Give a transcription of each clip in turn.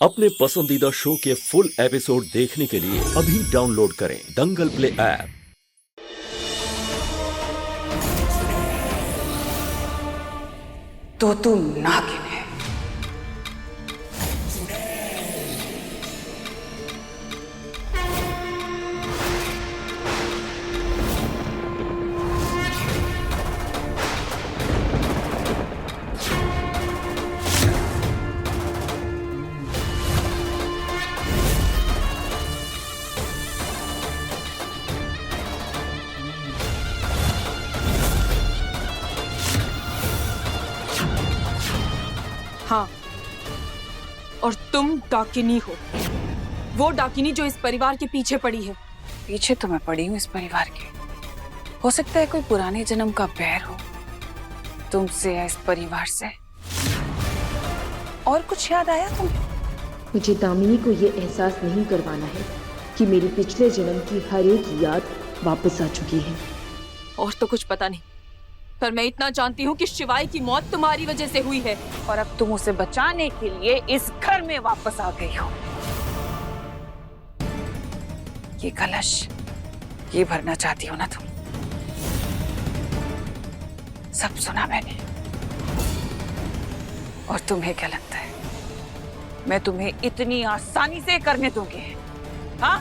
अपने पसंदीदा शो के फुल एपिसोड देखने के लिए अभी डाउनलोड करें दंगल प्ले ऐप। तो तुम नागिन है। हाँ, और तुम डाकिनी हो, वो डाकिनी जो इस परिवार के पीछे पड़ी है। पीछे तो मैं पड़ी हूँ इस परिवार के। हो सकता है कोई पुराने जन्म का बैर हो तुमसे या इस परिवार से। और कुछ याद आया तुम्हें? मुझे दामिनी को ये एहसास नहीं करवाना है कि मेरी पिछले जन्म की हर एक याद वापस आ चुकी है। और तो कुछ पता नहीं, पर मैं इतना जानती हूँ कि शिवाय की मौत तुम्हारी वजह से हुई है। और अब तुम उसे बचाने के लिए इस घर में वापस आ गई हो। ये कलश ये भरना चाहती हो ना तुम? सब सुना मैंने। और तुम्हें क्या लगता है मैं तुम्हें इतनी आसानी से करने दूंगी? हाँ?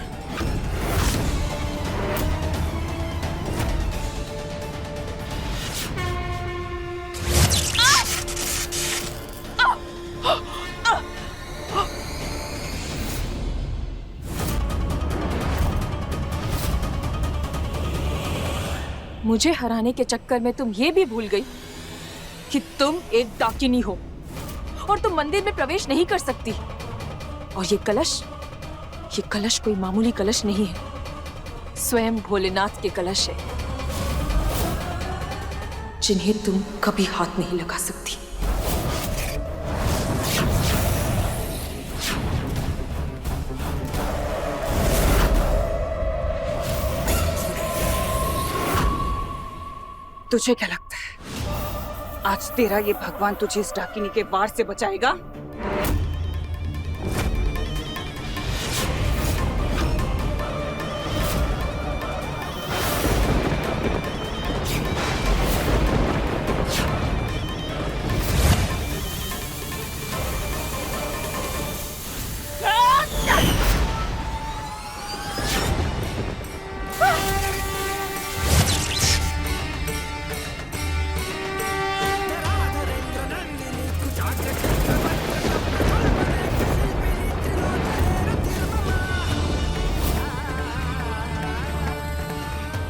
मुझे हराने के चक्कर में तुम ये भी भूल गई कि तुम एक डाकिनी हो और तुम मंदिर में प्रवेश नहीं कर सकती। और ये कलश कोई मामूली कलश नहीं है, स्वयं भोलेनाथ के कलश है, जिन्हें तुम कभी हाथ नहीं लगा सकती। तुझे क्या लगता है आज तेरा ये भगवान तुझे इस डाकिनी के वार से बचाएगा?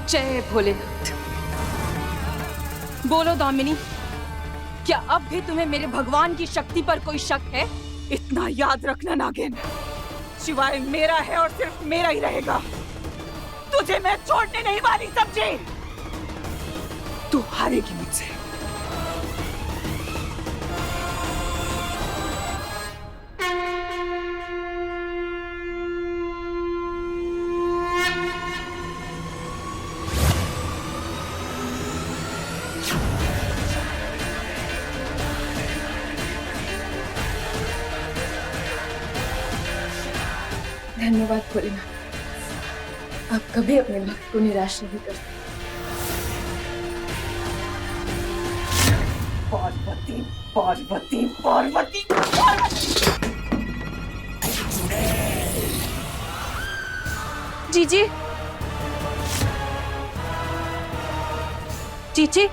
जय भोलेनाथ। बोलो दामिनी, क्या अब भी तुम्हें मेरे भगवान की शक्ति पर कोई शक है? इतना याद रखना नागिन, शिवाय मेरा है और सिर्फ मेरा ही रहेगा। तुझे मैं छोड़ने नहीं वाली समझी। तू हारेगी मुझसे। धन्यवाद भोलेनाथ, आप कभी अपने भक्त को निराश नहीं करते। पार्वती पार्वती पार्वती पार्वती। जीजी, जीजी,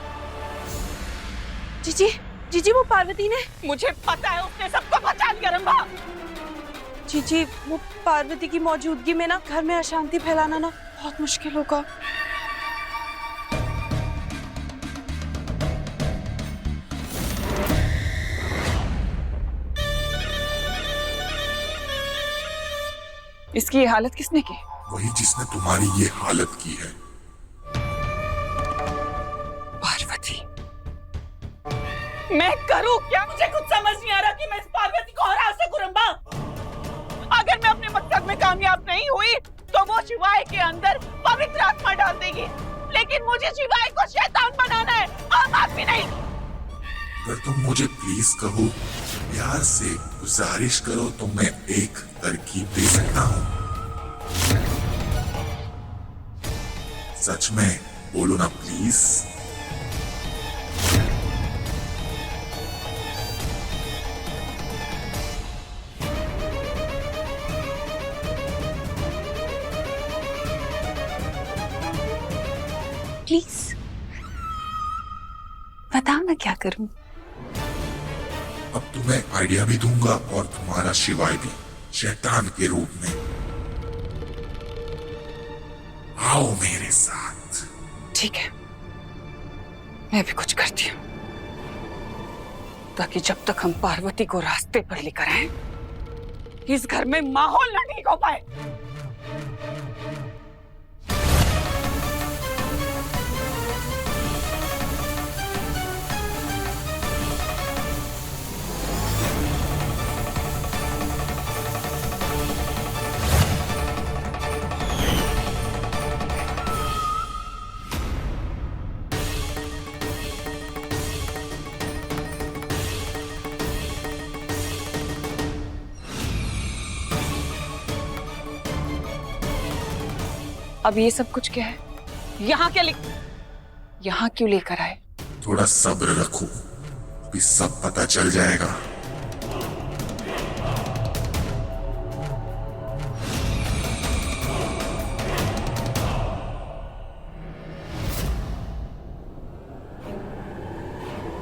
जीजी, जीजी, वो पार्वती ने। मुझे पता है उसने सबको बचा लिया रंभा। जीजी, वो पार्वती की मौजूदगी में ना घर में अशांति फैलाना ना बहुत मुश्किल होगा। इसकी ये हालत किसने की? वही जिसने तुम्हारी ये हालत की है। पार्वती। मैं करूं क्या? मुझे कुछ समझ नहीं आ रहा कि मैं इस पार्वती को हरा सकूं रंभा। अगर मैं अपने मकसद में कामयाब नहीं हुई तो वो शिवाय के अंदर पवित्र आत्मा डाल देगी, लेकिन मुझे शिवाय को शैतान बनाना है, आम आदमी नहीं। अगर तुम मुझे प्लीज कहो प्यार से गुजारिश करो तो मैं एक तरकीब दे सकता हूँ। सच में बोलो ना प्लीज। प्लीज बताओ ना क्या करूं। अब तुम्हें आइडिया भी दूंगा और तुम्हारा शिवाय भी, शैतान के रूप में। आओ मेरे साथ। ठीक है, मैं भी कुछ करती हूँ ताकि जब तक हम पार्वती को रास्ते पर लेकर आए इस घर में माहौल न ठीक हो पाए। अब ये सब कुछ क्या है? यहाँ यहाँ क्यों लेकर आए? थोड़ा सब्र रखो, अभी सब पता चल जाएगा।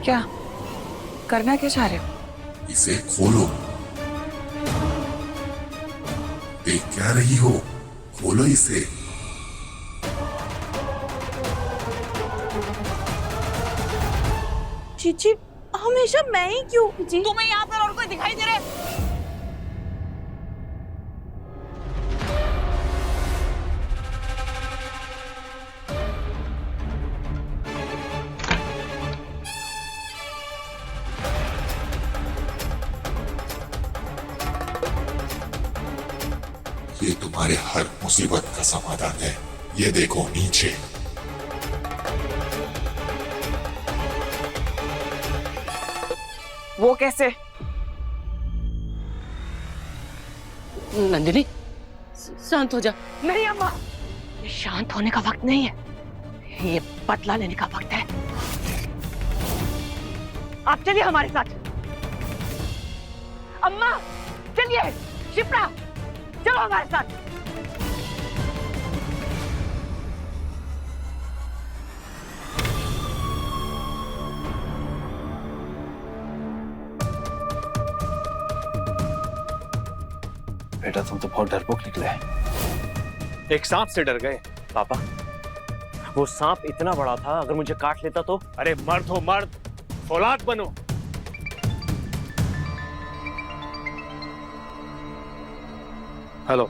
क्या करना क्या चाह रहे हो? इसे खोलो। देख क्या रही हो? खोलो इसे। चीची, हमेशा मैं ही क्यों? तुम्हें यहाँ पर और कोई दिखाई दे रहा है? ये तुम्हारे हर मुसीबत का समाधान है। ये देखो नीचे। वो कैसे? नंदिनी, शांत हो जा। नहीं अम्मा, ये शांत होने का वक्त नहीं है, ये बदला लेने का वक्त है। आप चलिए हमारे साथ। अम्मा चलिए, शिप्रा चलो हमारे साथ। बेटा तुम तो बहुत डरपोक निकले। एक सांप से डर गए पापा। वो सांप इतना बड़ा था, अगर मुझे काट लेता तो। अरे मर्द हो मर्द, फौलाद बनो। हेलो,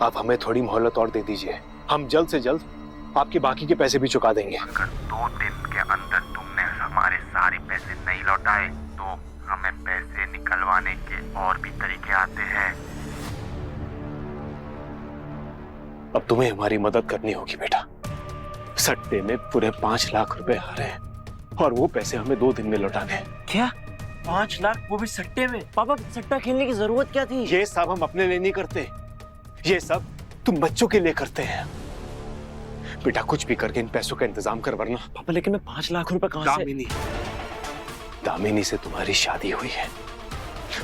आप हमें थोड़ी मोहलत और दे दीजिए, हम जल्द से जल्द आपके बाकी के पैसे भी चुका देंगे। अगर 2 दिन के अंदर तुमने हमारे सारे पैसे नहीं लौटाए तो हमें पैसे निकलवाने के और भी तरीके आते हैं। अब तुम्हें हमारी मदद करनी होगी बेटा। सट्टे में पूरे 5 लाख रुपए हारे हैं और वो पैसे हमें 2 दिन में लौटाने हैं। क्या 5 लाख, वो भी सट्टे में? पापा सट्टा खेलने की जरूरत क्या थी? ये सब हम अपने लिए नहीं करते, ये सब तुम बच्चों के लिए करते हैं। बेटा कुछ भी करके इन पैसों का इंतजाम कर, वरना। पापा लेकिन मैं 5 लाख रुपए कहाँ से? दामिनी से तुम्हारी शादी हुई है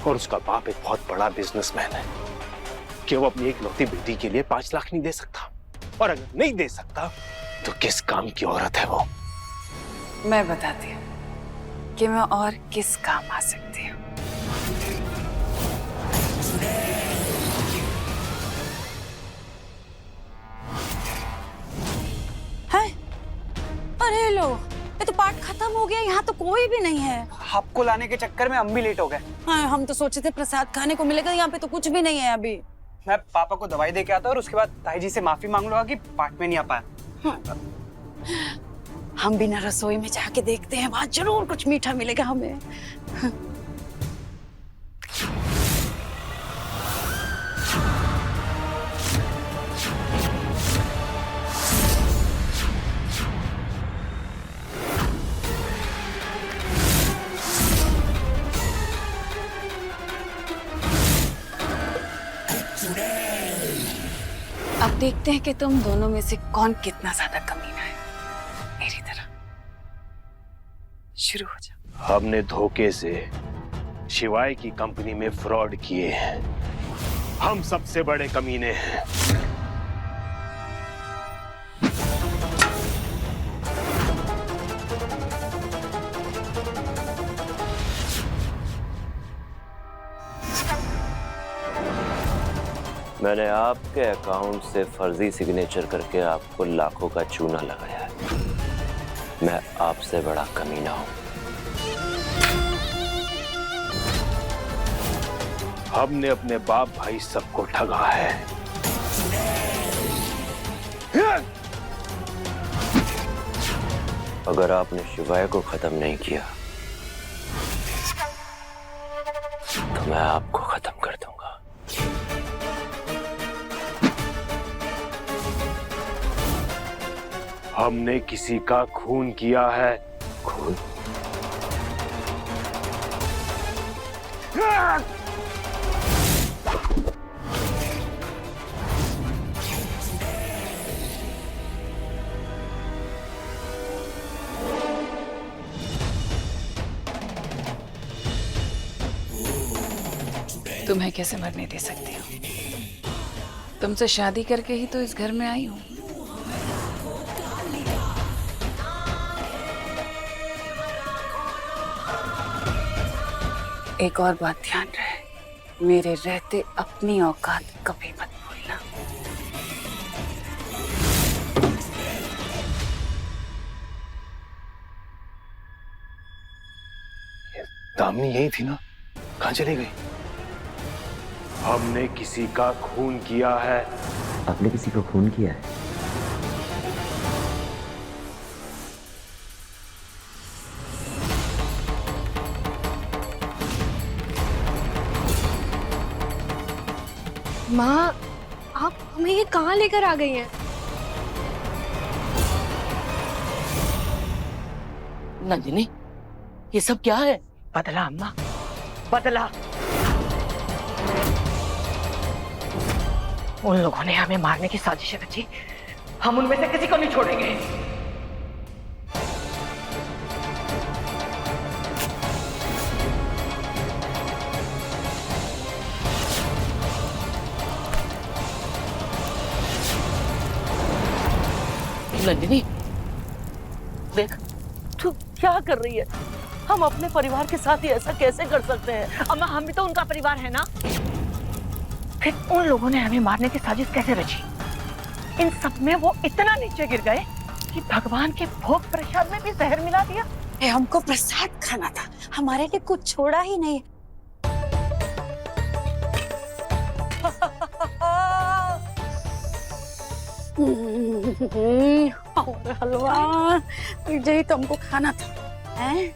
और उसका बाप एक बहुत बड़ा बिजनेसमैन है कि वो अपनी एक लौती बेटी के लिए 5 लाख नहीं दे सकता, और अगर नहीं दे सकता तो किस काम की औरत है वो? मैं बताती हूँ कि मैं और किस काम आ सकती हूँ। अरे लो, ये तो पार्ट खत्म हो गया, यहाँ तो कोई भी नहीं है। आपको लाने के चक्कर में हम भी लेट हो गए। हाँ, हम तो सोचे थे प्रसाद खाने को मिलेगा, यहाँ पे तो कुछ भी नहीं है अभी। मैं पापा को दवाई दे के आता और उसके बाद ताई जी से माफी मांग लूंगा कि पार्ट में नहीं आ पाया। हाँ। हम भी ना रसोई में जाके देखते हैं, वहां जरूर कुछ मीठा मिलेगा हमें। अब देखते हैं कि तुम दोनों में से कौन कितना ज्यादा कमीना है, मेरी तरह। शुरू हो जाओ। हमने धोखे से शिवाय की कंपनी में फ्रॉड किए हैं। हम सबसे बड़े कमीने हैं। मैंने आपके अकाउंट से फर्जी सिग्नेचर करके आपको लाखों का चूना लगाया है। मैं आपसे बड़ा कमीना हूं। हमने अपने बाप भाई सबको ठगा है। अगर आपने शिवाय को खत्म नहीं किया तो मैं आपको खत्म कर दूंगा। हमने किसी का खून किया है। खून? तुम्हें कैसे मरने दे सकती हूँ? तुमसे शादी करके ही तो इस घर में आई हूँ। एक और बात ध्यान रहे, मेरे रहते अपनी औकात कभी मत भूलना। दामिनी यही थी ना? कहां चली गई? हमने किसी का खून किया है। आपने किसी को खून किया है? माँ, आप हमें ये कहाँ लेकर आ गई हैं? नंदिनी, ये सब क्या है? बदला अम्मा, बदला। उन लोगों ने हमें मारने की साजिश रची। हम उनमें से किसी को नहीं छोड़ेंगे। नंदिनी, देख, तू क्या कर रही है? हम अपने परिवार के साथ ही ऐसा कैसे कर सकते हैं? अम्मा, हम भी तो उनका परिवार है ना। फिर उन लोगों ने हमें मारने की साजिश कैसे रची? इन सब में वो इतना नीचे गिर गए कि भगवान के भोग प्रसाद में भी जहर मिला दिया। हमको प्रसाद खाना था, हमारे लिए कुछ छोड़ा ही नहीं। और हलवा मुझे तो हमको खाना था। नहीं,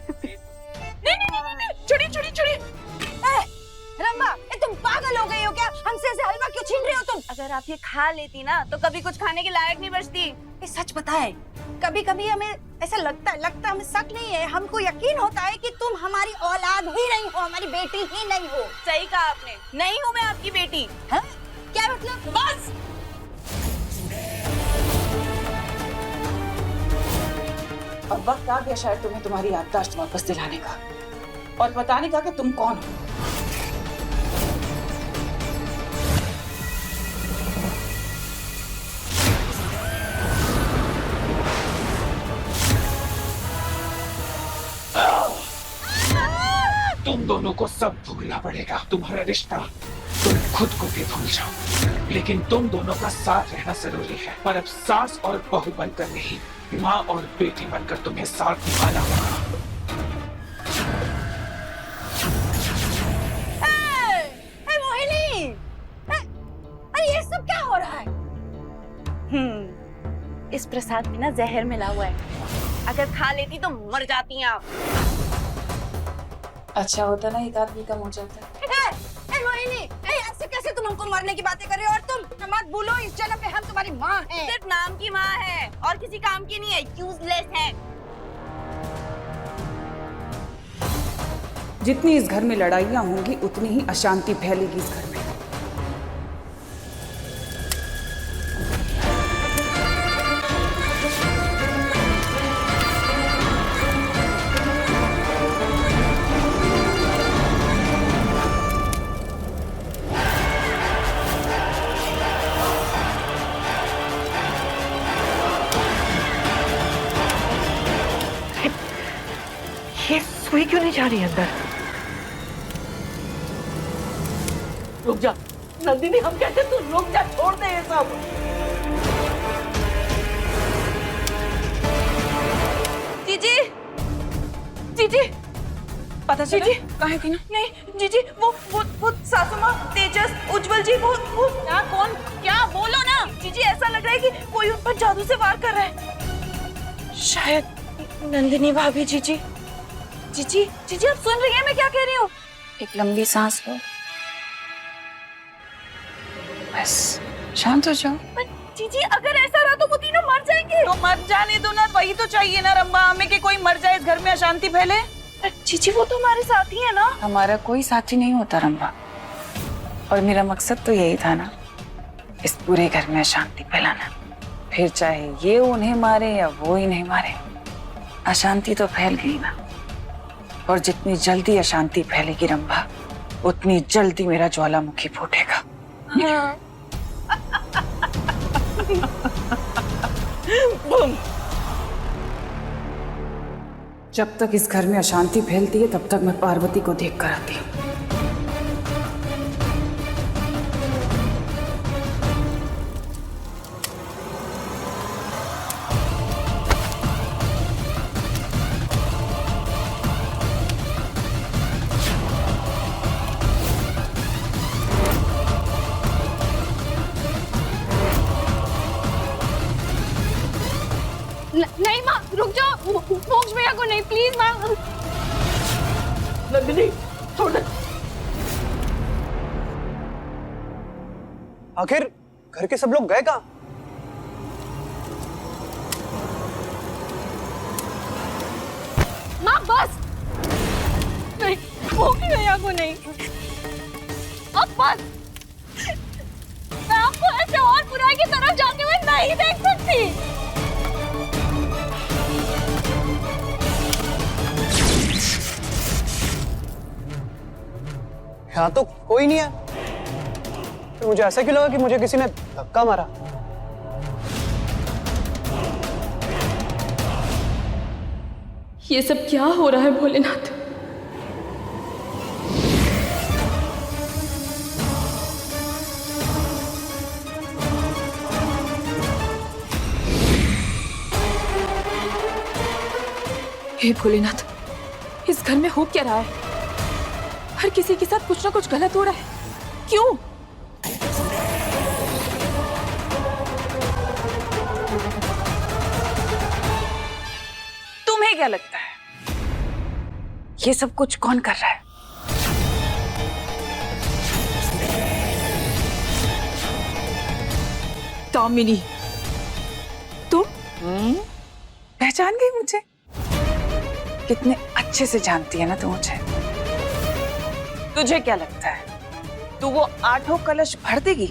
चुड़ी चुड़ी चुड़ी। रंबा, तुम पागल हो गई हो क्या? हमसे ऐसे हलवा क्यों छीन रही हो तुम? अगर आप ये खा लेती ना तो कभी कुछ खाने के लायक नहीं बचती। ये सच बताए, कभी कभी हमें ऐसा लगता है, हमें शक नहीं है, हमको यकीन होता है कि तुम हमारी औलाद ही नहीं हो, हमारी बेटी ही नहीं हो। सही कहा आपने, नहीं हूँ मैं आपकी बेटी। है? क्या मतलब? बस। अब वक्त आ गया शायद तुम्हें तुम्हारी याददाश्त वापस दिलाने का और बताने का कि तुम कौन हो। तुम दोनों को सब भूलना पड़ेगा, तुम्हारा रिश्ता। तुम खुद को भी भूल जाओ, लेकिन तुम दोनों का साथ रहना जरूरी है। पर अब सास और बहू बनकर नहीं, माँ और बेटी बनकर तुम्हें साथ निभाना होगा। मोहिनी, अरे ये सब क्या हो रहा है? इस प्रसाद में ना जहर मिला हुआ है, अगर खा लेती तो मर जाती हैं आप। अच्छा होता ना एक आदमी कम हो जाता। मोहिनी, ऐसे कैसे तुम हमको मरने की बातें कर रहे हो? और तुम मत भूलो, इस जन्म में हम तुम्हारी माँ हैं। सिर्फ नाम की माँ है और किसी काम की नहीं है, यूजलेस है। जितनी इस घर में लड़ाइयाँ होंगी उतनी ही अशांति फैलेगी इस घर में। क्यों नहीं जा रही अंदर? रुक जा नंदिनी, हम कहते तू रुक जा, छोड़ दे ये सब। जीजी, जीजी, पता चला? जीजी कहाँ है? नहीं जीजी, वो सासू माँ, तेजस, उज्जवल जी, वो क्या, कौन, क्या, बोलो ना। जीजी ऐसा लग रहा है कि कोई उन पर जादू से वार कर रहा है। शायद नंदिनी भाभी। जीजी, जीजी, जीजी आप सुन रही हैं मैं क्या कह रही हूँ? एक लंबी सांस लो, बस शांत हो जाओ। जीजी अगर ऐसा रहा तो वो तीनों मर जाएंगे। तो मर जाने दो ना, वही तो चाहिए ना रंबा हमें, कि कोई मर जाए, इस घर में अशांति फैले। जीजी वो तो हमारे साथ ही है ना। हमारा कोई साथी नहीं होता रंबा, और मेरा मकसद तो यही था ना, इस पूरे घर में अशांति फैलाना। फिर चाहे ये उन्हें मारे या वो इन्हें मारे, अशांति तो फैल गई ना। और जितनी जल्दी अशांति फैलेगी रंबा, उतनी जल्दी मेरा ज्वालामुखी फूटेगा। हाँ। जब तक इस घर में अशांति फैलती है तब तक मैं पार्वती को देख कर आती हूँ। नहीं माँ, रुक जाओ, मोक्ष भैया को नहीं, प्लीज माँ। नंदिनी छोड़ दे। आखिर घर के सब लोग गए कहाँ? माँ बस, नहीं, मोक्ष भैया को नहीं, अब बस। मैं आपको ऐसे और बुराई की तरफ जाते हुए नहीं देख सकती। यहाँ तो कोई नहीं है, तो मुझे ऐसा क्यों लगा कि मुझे किसी ने धक्का मारा। ये सब क्या हो रहा है भोलेनाथ? हे भोलेनाथ, इस घर में हो क्या रहा है? हर किसी के साथ कुछ ना कुछ गलत हो रहा है, क्यों? तुम्हें क्या लगता है ये सब कुछ कौन कर रहा है? दामिनी, तुम पहचान गई मुझे? कितने अच्छे से जानती है ना तू मुझे। तुझे क्या लगता है तू वो 8 कलश भर देगी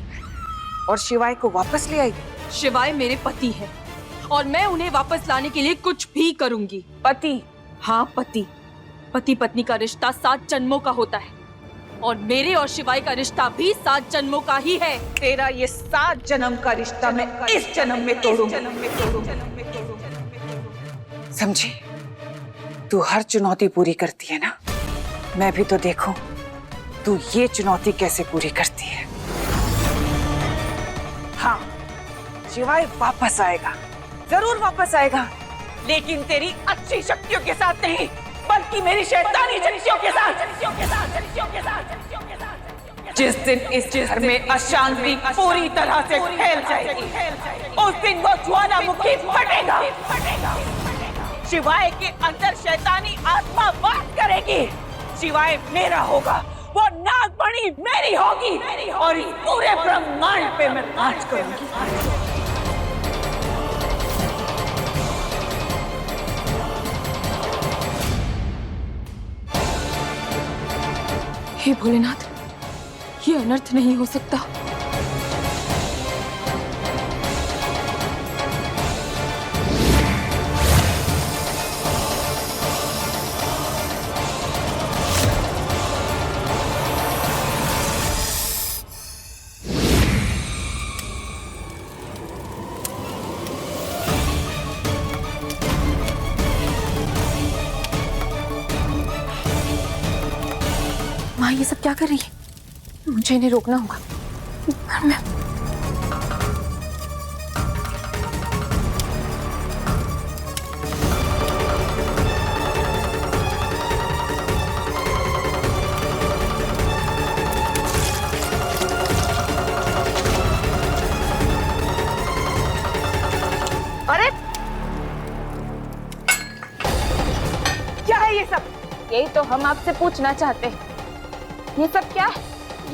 और शिवाय को वापस ले आएगी? शिवाय मेरे पति है और मैं उन्हें वापस लाने के लिए कुछ भी करूंगी। पति? हाँ पति। पति पत्नी का रिश्ता 7 जन्मों का होता है और मेरे और शिवाय का रिश्ता भी 7 जन्मों का ही है। तेरा ये 7 जन्म का रिश्ता मैं इस जन्म में तोड़ूंगी। समझी? तू हर चुनौती पूरी करती है ना, मैं भी तो देखूं तू ये चुनौती कैसे पूरी करती है। हाँ, शिवाय वापस आएगा, जरूर वापस आएगा, लेकिन तेरी अच्छी शक्तियों के साथ नहीं, बल्कि मेरी शैतानी शक्तियों के साथ। जिस दिन इस घर में अशांति पूरी तरह से फैल जाएगी, उस दिन वो ज्वालामुखी फटेगा। शिवाय के अंदर शैतानी आत्मा वास करेगी। शिवाय मेरा होगा, वो नागमणि मेरी होगी और इस पूरे ब्रह्मांड पे मैं राज करूंगी। हे भोलेनाथ, ये अनर्थ नहीं हो सकता। ये सब क्या कर रही है? मुझे इन्हें रोकना होगा। मैं अरे क्या है ये सब? यही तो हम आपसे पूछना चाहते हैं, ये सब क्या है?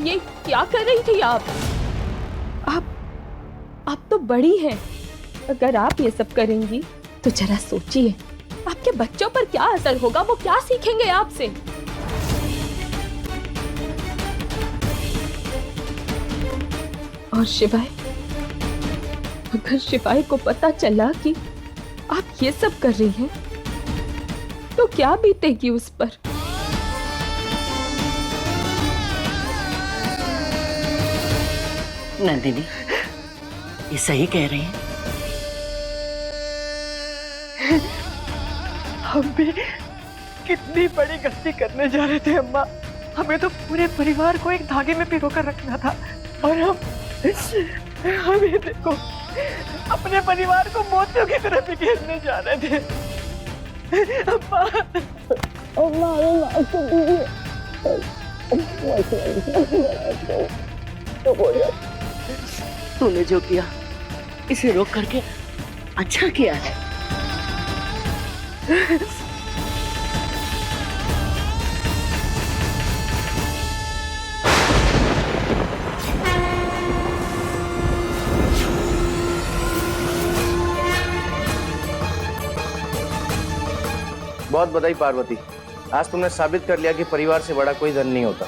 ये क्या कर रही थी आप तो बड़ी हैं। अगर आप ये सब करेंगी तो जरा सोचिए आपके बच्चों पर क्या असर होगा, वो क्या सीखेंगे आपसे। और शिवाय, अगर शिवाय को पता चला कि आप ये सब कर रही हैं तो क्या बीतेगी उस पर? नंदिनी, ये सही कह रही हैं। हम भी कितनी बड़ी गलती करने जा रहे थे अम्मा। हमें तो पूरे परिवार को एक धागे में पिरोकर रखना था और हम ये देखो अपने परिवार को मोतियों की तरह बिखेरने जा रहे थे। अम्मा, तूने जो किया इसे रोक करके अच्छा किया है। बहुत बधाई पार्वती, आज तुमने साबित कर लिया कि परिवार से बड़ा कोई धन नहीं होता।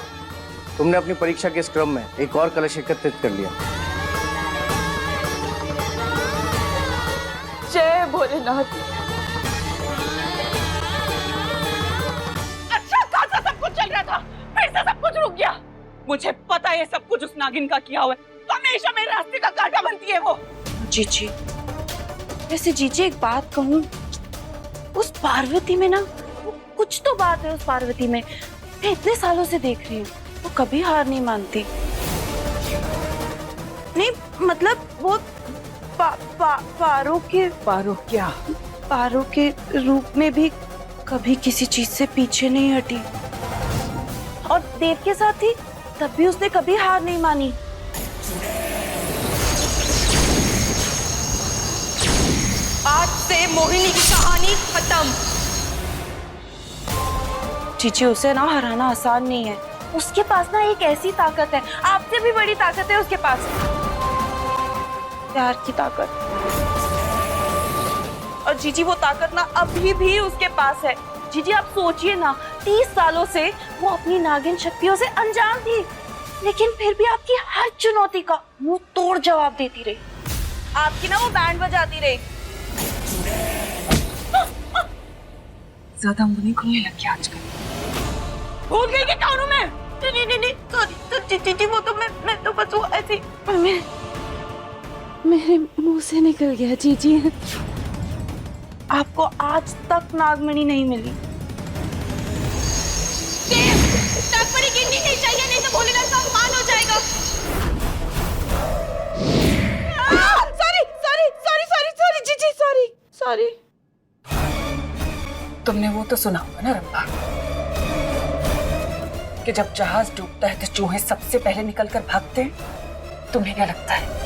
तुमने अपनी परीक्षा के इस क्रम में एक और कलश एकत्रित कर लिया। जय भोलेनाथ। अच्छा खासा सब कुछ चल रहा था, फिर से सब कुछ रुक गया। मुझे पता है सब कुछ उस नागिन का किया हुआ है। हमेशा मेरे रास्ते का कांटा बनती है वो। जीजी, वैसे जीजी एक बात कहूँ, उस पार्वती में ना कुछ तो बात है। उस पार्वती में मैं इतने सालों से देख रही हूँ, वो कभी हार नहीं मानती। नहीं मतलब वो पारो के रूप में भी कभी किसी चीज से पीछे नहीं हटी, और देव के साथ ही तब भी उसने कभी हार नहीं मानी। आज से मोहिनी की कहानी खत्म। चीची, उसे ना हराना आसान नहीं है। उसके पास ना एक ऐसी ताकत है, आपसे भी बड़ी ताकत है उसके पास, प्यार की ताकत। और जीजी वो ताकत ना अभी भी उसके पास है। जीजी आप सोचिए ना, 30 सालों से वो अपनी नागिन शक्तियों से अनजान थी, लेकिन फिर भी आपकी हर चुनौती का मुंह तोड़ जवाब देती रही। आपकी ना वो बैंड बजाती रही। ज्यादा मुंह नहीं खुलने लग गया आजकल। भूल गई कि कौन हूं मैं? नहीं सॉरी जीजी, वो तो मैं तो बस वो ऐसी मेरे मुंह से निकल गया। जीजी, आपको आज तक नागमणि नहीं मिली। नागमणि गिरनी नहीं चाहिए, नहीं तो भोलेनाथ का अपमान हो जाएगा। सॉरी जीजी, सॉरी। तुमने वो तो सुना होगा ना रंभा, कि जब जहाज डूबता है तो चूहे सबसे पहले निकलकर भागते हैं। तुम्हें क्या लगता है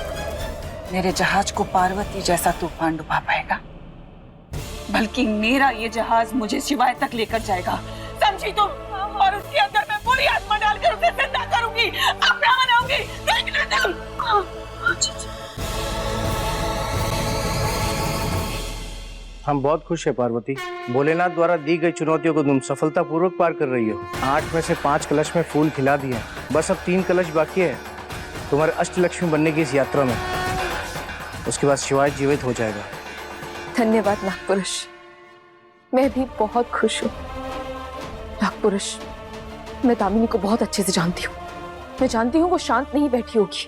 मेरे जहाज को पार्वती जैसा तूफान डुबा पाएगा? बल्कि मेरा ये जहाज मुझे शिवाय तक लेकर जाएगा, समझी तुम? और उसके अंदर मैं पूरी आत्मा डालकर उसे जिंदा करूंगी, अपना बनाऊंगी। देखना तुम। हम बहुत खुश हैं पार्वती, भोलेनाथ द्वारा दी गई चुनौतियों को तुम सफलतापूर्वक पार कर रही हो। 8 में से 5 कलश में फूल खिला दिए, बस अब 3 कलश बाकी है तुम्हारे अष्टलक्ष्मी बनने की इस यात्रा में। उसके बाद शिवाय जीवित हो जाएगा। धन्यवाद नागपुरुष, मैं भी बहुत खुश हूँ। नागपुरुष, मैं दामिनी को बहुत अच्छे से जानती हूँ। मैं जानती हूँ वो शांत नहीं बैठी होगी,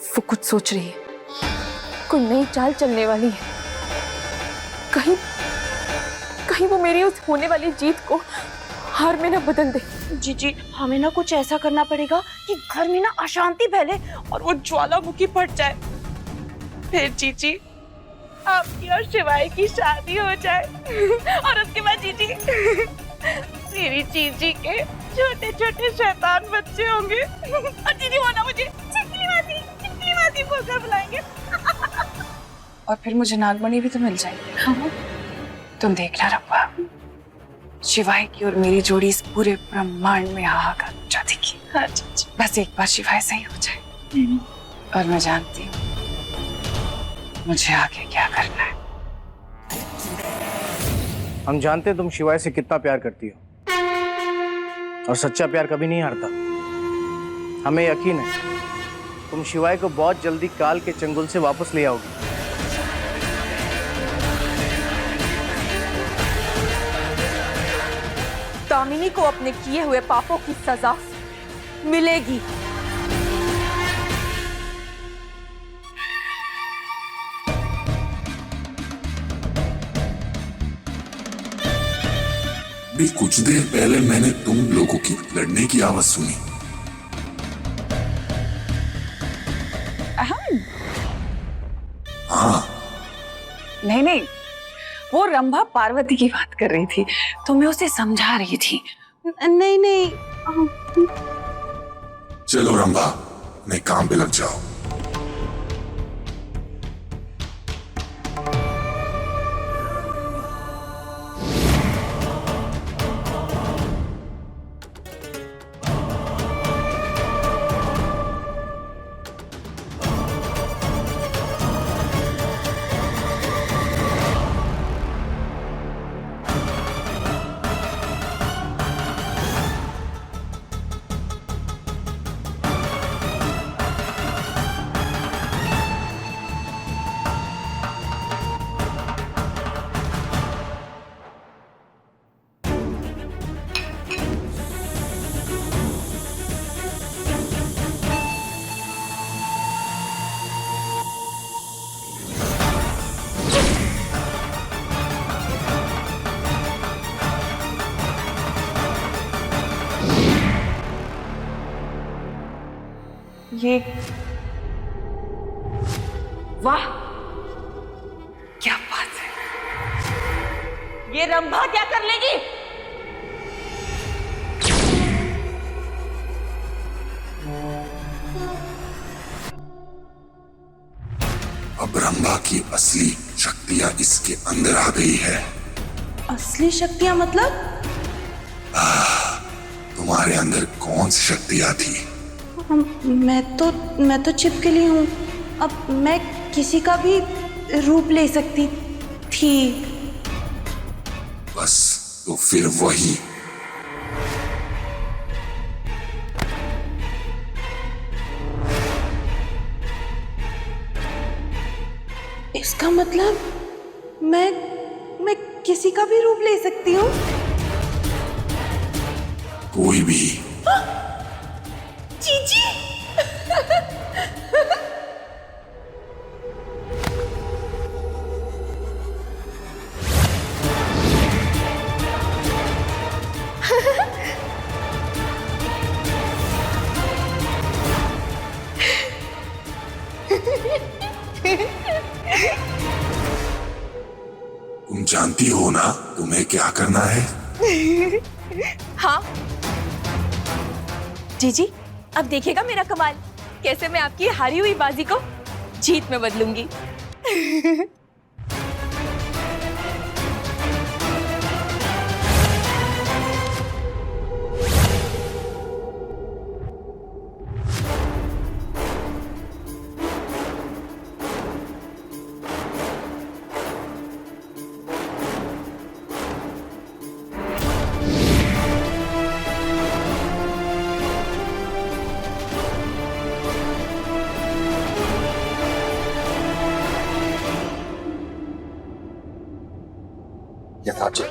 वो कुछ सोच रही है, कोई नई चाल चलने वाली है। कहीं वो मेरी उस होने वाली जीत को हार में न बदल दे। जी हमें ना कुछ ऐसा करना पड़ेगा कि घर में ना अशांति फैले और वो ज्वालामुखी फट जाए। फिर जीजी आपकी और शिवाय की शादी हो जाए और उसके बाद जीजी मेरी जीजी के छोटे छोटे शैतान बच्चे होंगे और जीजी वो ना मुझे चिकनी मासी बोलकर बुलाएंगे। और फिर मुझे नागमणि भी तो मिल जाएगी। तुम देखना रब्बा, शिवाय की और मेरी जोड़ी इस पूरे ब्रह्मांड में हाहाकार मचा देगी। बस एक बार शिवाय सही हो जाए और मैं जानती हूँ मुझे आगे क्या करना है। हम जानते हैं तुम शिवाय से कितना प्यार करती हो और सच्चा प्यार कभी नहीं हारता। हमें यकीन है तुम शिवाय को बहुत जल्दी काल के चंगुल से वापस ले आओगी। दामिनी को अपने किए हुए पापों की सजा मिलेगी। भी कुछ देर पहले मैंने तुम लोगों की लड़ने की आवाज सुनी। हाँ। नहीं, वो रंभा पार्वती की बात कर रही थी तो मैं उसे समझा रही थी। नहीं। चलो रंभा, अपने काम पे लग जाओ। ये वाह, क्या बात है। ये रंभा क्या कर लेगी? अब रंभा की असली शक्तियां इसके अंदर आ गई है। असली शक्तियां मतलब? तुम्हारे अंदर कौन सी शक्तियां थी? मैं तो छिपकली हूँ। अब मैं किसी का भी रूप ले सकती थी। बस तो फिर वही। इसका मतलब मैं किसी का भी रूप ले सकती हूँ? कोई भी। जीजी तुम जानती हो ना तुम्हें क्या करना है? हाँ जीजी, अब देखिएगा मेरा कमाल, कैसे मैं आपकी हारी हुई बाजी को जीत में बदलूंगी। यमराज जी,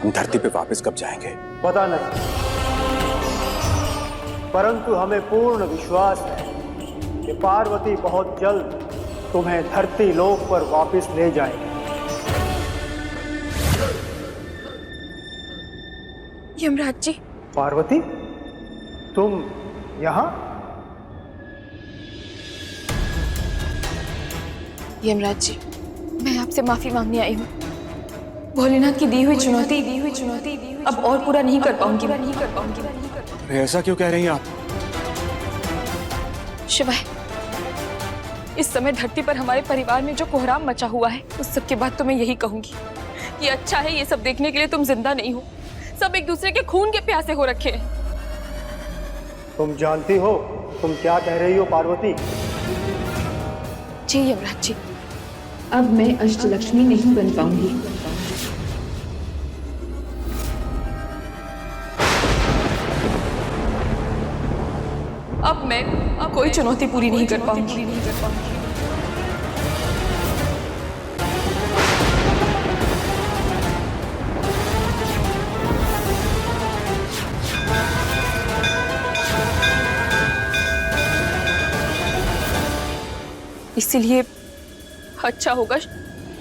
हम धरती पे वापस कब जाएंगे? पता नहीं, परंतु हमें पूर्ण विश्वास है कि पार्वती बहुत जल्द तुम्हें धरती लोक पर वापस ले जाएगी। यमराज जी, पार्वती, तुम यहाँ? यमराज जी, मैं आपसे माफी मांगने आई हूँ। भोलेनाथ की दी हुई चुनौती अब और पूरा नहीं कर पाऊंगी। ऐसा क्यों कह रही हैं आप? शिवाय, इस समय धरती पर हमारे परिवार में जो कोहराम मचा हुआ है, उस सब के बाद तो मैं यही कहूंगी कि अच्छा है ये सब देखने के लिए तुम जिंदा नहीं हो। सब एक दूसरे के खून के प्यासे हो रखे हैं। तुम जानती हो तुम क्या कह रही हो पार्वती? जी यमराज जी। अब मैं अष्टलक्ष्मी नहीं बन पाऊंगी। अब मैं कोई चुनौती पूरी नहीं कर पाऊंगी। इसीलिए अच्छा होगा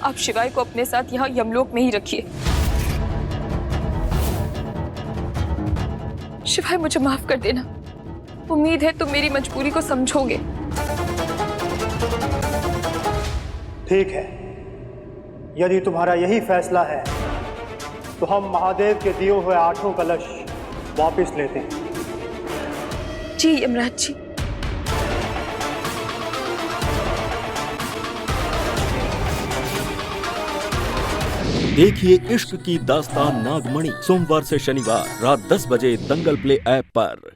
आप शिवाय को अपने साथ यहाँ यमलोक में ही रखिए। शिवाय, मुझे माफ कर देना। उम्मीद है तुम मेरी मजबूरी को समझोगे। ठीक है, यदि तुम्हारा यही फैसला है तो हम महादेव के दिए हुए 8 कलश वापस लेते हैं। जी यमराज जी। देखिए इश्क की दास्तान नागमणि सोमवार से शनिवार रात 10 बजे दंगल प्ले ऐप पर।